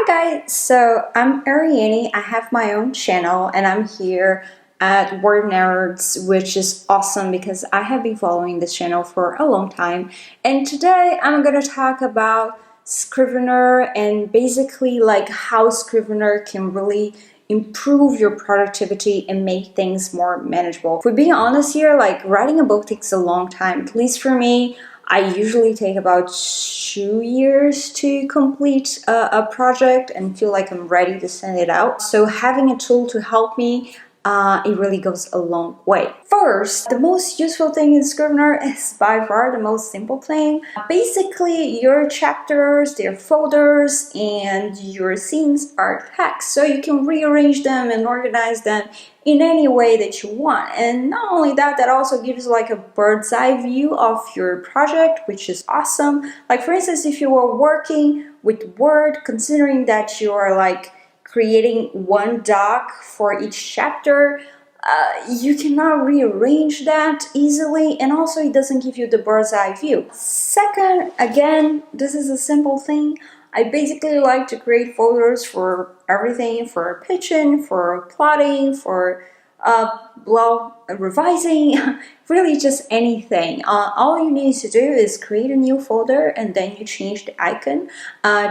Hi guys, so I'm Ariane. I have my own channel and I'm here at WordNerds, which is awesome because I have been following this channel for a long time. And today I'm going to talk about Scrivener and basically like how Scrivener can really improve your productivity and make things more manageable. If we're being honest here, like writing a book takes a long time, at least for me. I usually take about 2 years to complete a project and feel like I'm ready to send it out. So having a tool to help me, it really goes a long way. First, the most useful thing in Scrivener is by far the most simple thing. Basically, your chapters, their folders, and your scenes are text, so you can rearrange them and organize them in any way that you want. And not only that, that also gives like a bird's eye view of your project, which is awesome. Like for instance, if you are working with Word, considering that you are like creating one doc for each chapter, you cannot rearrange that easily, and also it doesn't give you the bird's eye view. Second, again, this is a simple thing. I basically like to create folders for everything, for pitching, for plotting, for blog revising, really just anything. All you need to do is create a new folder and then you change the icon.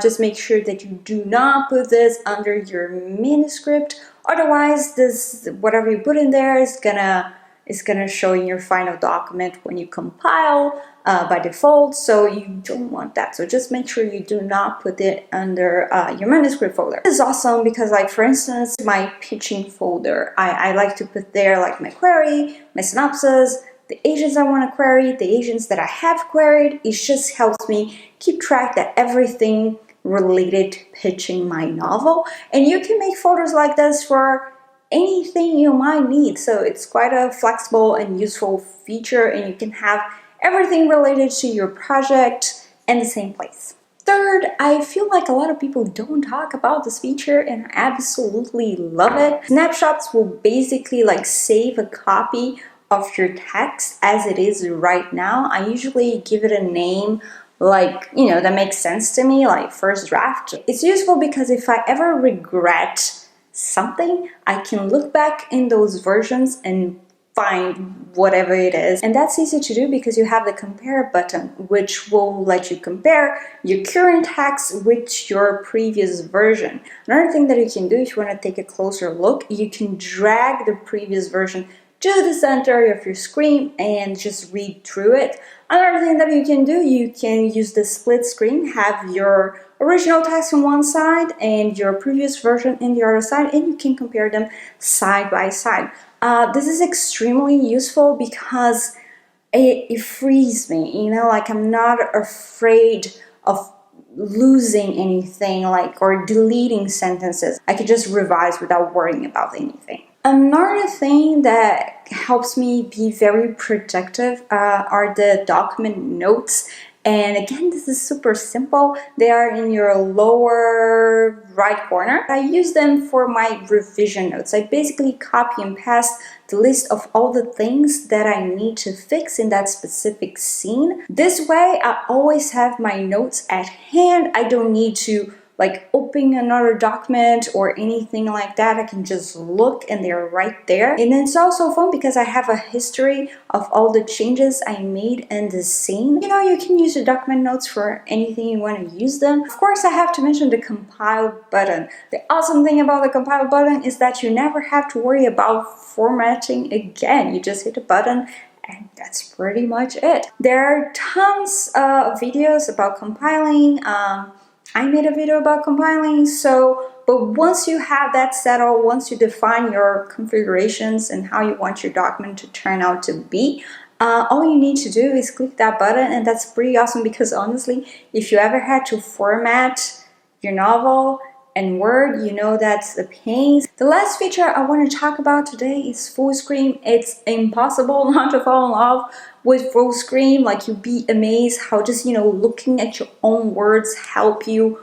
Just make sure that you do not put this under your manuscript. Otherwise, this whatever you put in there is gonna show in your final document when you compile by default, so you don't want that. So just make sure you do not put it under your manuscript folder. This is awesome because, like for instance, my pitching folder, I like to put there like my query, my synopsis, the agents I want to query, the agents that I have queried. It just helps me keep track that everything related to pitching my novel. And you can make folders like this for anything you might need, so it's quite a flexible and useful feature, and you can have everything related to your project in the same place. Third, I feel like a lot of people don't talk about this feature and I absolutely love it. Snapshots will basically like save a copy of your text as it is right now. I usually give it a name like, you know, that makes sense to me, like first draft. It's useful because if I ever regret something, I can look back in those versions and find whatever it is. And that's easy to do because you have the compare button, which will let you compare your current text with your previous version. Another thing that you can do if you want to take a closer look, you can drag the previous version to the center of your screen and just read through it. Another thing that you can do, you can use the split screen, have your original text on one side and your previous version in the other side, and you can compare them side by side. This is extremely useful because it frees me, you know, like I'm not afraid of losing anything like or deleting sentences. I could just revise without worrying about anything. Another thing that helps me be very productive are the document notes. And again, this is super simple. They are in your lower right corner. I use them for my revision notes. I basically copy and paste the list of all the things that I need to fix in that specific scene. This way, I always have my notes at hand. I don't need to like open another document or anything like that. I can just look and they're right there. And it's also fun because I have a history of all the changes I made in the scene. You know, you can use the document notes for anything you want to use them. Of course, I have to mention the compile button. The awesome thing about the compile button is that you never have to worry about formatting again. You just hit a button and that's pretty much it. There are tons of videos about compiling. I made a video about compiling, but once you have that settled, once you define your configurations and how you want your document to turn out to be, all you need to do is click that button, and that's pretty awesome because honestly, if you ever had to format your novel in Word, you know that's a pain. The last feature I want to talk about today is Fullscreen. It's impossible not to fall in love with Fullscreen. Like, you'd be amazed how just, you know, looking at your own words help you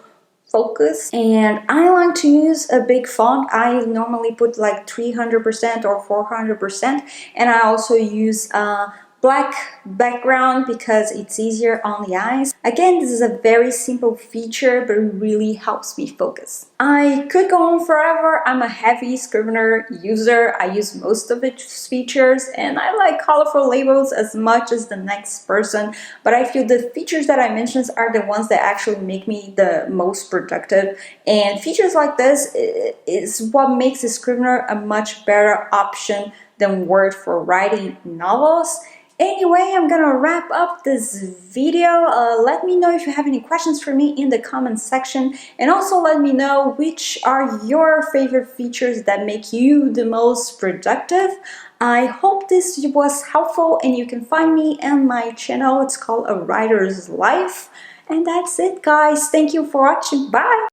focus. And I like to use a big font. I normally put like 300% or 400%, and I also use black background because it's easier on the eyes. Again, this is a very simple feature, but it really helps me focus. I could go on forever. I'm a heavy Scrivener user. I use most of its features, and I like colorful labels as much as the next person, but I feel the features that I mentioned are the ones that actually make me the most productive, and features like this is what makes the Scrivener a much better option than Word for writing novels. Anyway, I'm gonna wrap up this video. Let me know if you have any questions for me in the comments section, and also let me know which are your favorite features that make you the most productive. I hope this was helpful, and you can find me on my channel. It's called A Writer's Life. And that's it, guys. Thank you for watching. Bye!